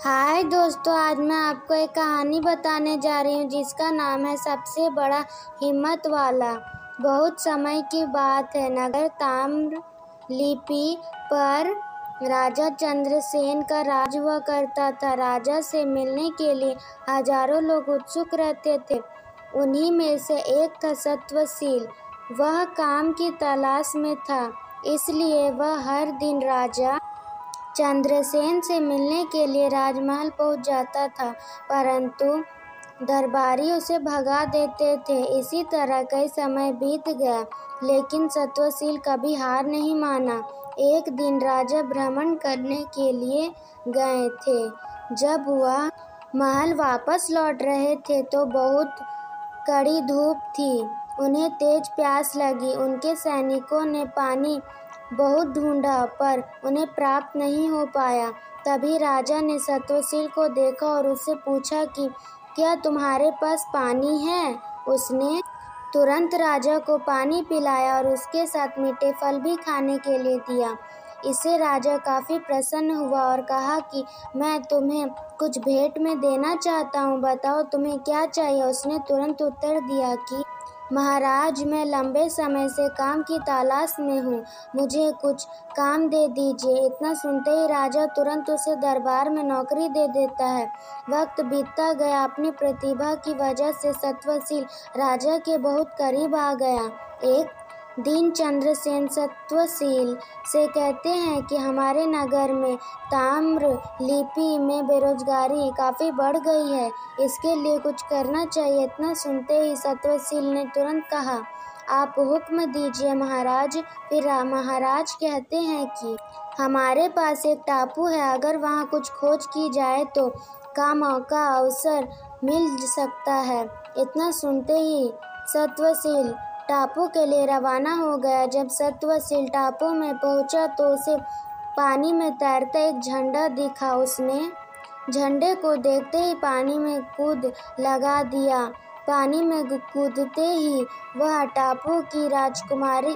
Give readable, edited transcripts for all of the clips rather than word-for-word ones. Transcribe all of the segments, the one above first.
हाय दोस्तों, आज मैं आपको एक कहानी बताने जा रही हूँ जिसका नाम है सबसे बड़ा हिम्मत वाला। बहुत समय की बात है, नगर ताम्र लिपि पर राजा चंद्रसेन का राज हुआ करता था। राजा से मिलने के लिए हजारों लोग उत्सुक रहते थे। उन्हीं में से एक था सत्वशील। वह काम की तलाश में था, इसलिए वह हर दिन राजा चंद्रसेन से मिलने के लिए राजमहल पहुंच जाता था, परंतु दरबारी उसे भगा देते थे। इसी तरह कई समय बीत गया, लेकिन सत्वशील कभी हार नहीं माना। एक दिन राजा भ्रमण करने के लिए गए थे। जब वह महल वापस लौट रहे थे तो बहुत कड़ी धूप थी। उन्हें तेज प्यास लगी। उनके सैनिकों ने पानी बहुत ढूंढा, पर उन्हें प्राप्त नहीं हो पाया। तभी राजा ने सत्वशील को देखा और उससे पूछा कि क्या तुम्हारे पास पानी है। उसने तुरंत राजा को पानी पिलाया और उसके साथ मीठे फल भी खाने के लिए दिया। इससे राजा काफ़ी प्रसन्न हुआ और कहा कि मैं तुम्हें कुछ भेंट में देना चाहता हूँ, बताओ तुम्हें क्या चाहिए। उसने तुरंत उत्तर दिया कि महाराज, मैं लंबे समय से काम की तलाश में हूँ, मुझे कुछ काम दे दीजिए। इतना सुनते ही राजा तुरंत उसे दरबार में नौकरी दे देता है। वक्त बीतता गया। अपनी प्रतिभा की वजह से सत्वशील राजा के बहुत करीब आ गया। एक दिन चंद्रसेन सत्वशील से कहते हैं कि हमारे नगर में ताम्र लिपि में बेरोजगारी काफ़ी बढ़ गई है, इसके लिए कुछ करना चाहिए। इतना सुनते ही सत्वशील ने तुरंत कहा, आप हुक्म दीजिए महाराज। फिर महाराज कहते हैं कि हमारे पास एक टापू है, अगर वहाँ कुछ खोज की जाए तो का मौका अवसर मिल सकता है। इतना सुनते ही सत्वशील टापू के लिए रवाना हो गया। जब सत्वशील टापू में पहुंचा तो उसे पानी में तैरता एक झंडा दिखा। उसने झंडे को देखते ही पानी में कूद लगा दिया। पानी में कूदते ही वह टापू की राजकुमारी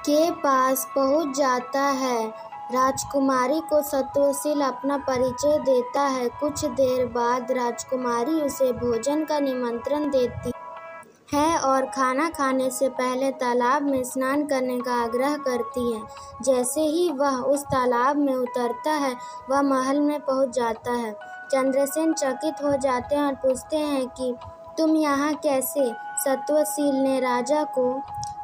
के पास पहुंच जाता है। राजकुमारी को सत्वशील अपना परिचय देता है। कुछ देर बाद राजकुमारी उसे भोजन का निमंत्रण देती है और खाना खाने से पहले तालाब में स्नान करने का आग्रह करती है। जैसे ही वह उस तालाब में उतरता है, वह महल में पहुंच जाता है। चंद्रसेन चकित हो जाते हैं और पूछते हैं कि तुम यहाँ कैसे। सत्वशील ने राजा को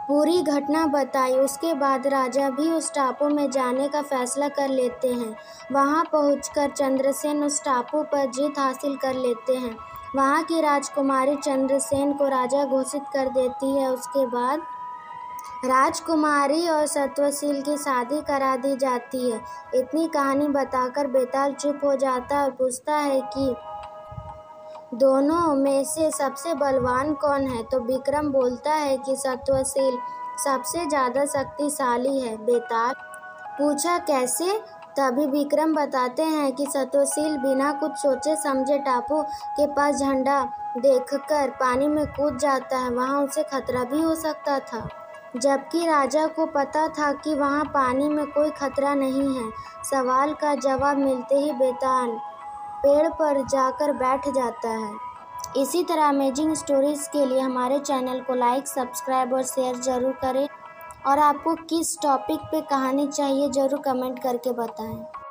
पूरी घटना बताई। उसके बाद राजा भी उस टापू में जाने का फैसला कर लेते हैं। वहाँ पहुंचकर चंद्रसेन उस टापू पर जीत हासिल कर लेते हैं। वहाँ की राजकुमारी चंद्रसेन को राजा घोषित कर देती है। उसके बाद राजकुमारी और सत्वशील की शादी करा दी जाती है। इतनी कहानी बताकर बेताल चुप हो जाता है और पूछता है कि दोनों में से सबसे बलवान कौन है। तो विक्रम बोलता है कि सत्वशील सबसे ज़्यादा शक्तिशाली है। बेताल पूछा कैसे। तभी विक्रम बताते हैं कि सत्वशील बिना कुछ सोचे समझे टापू के पास झंडा देखकर पानी में कूद जाता है। वहाँ उसे खतरा भी हो सकता था, जबकि राजा को पता था कि वहाँ पानी में कोई खतरा नहीं है। सवाल का जवाब मिलते ही बेताल पेड़ पर जाकर बैठ जाता है। इसी तरह अमेजिंग स्टोरीज़ के लिए हमारे चैनल को लाइक, सब्सक्राइब और शेयर ज़रूर करें। और आपको किस टॉपिक पे कहानी चाहिए ज़रूर कमेंट करके बताएं।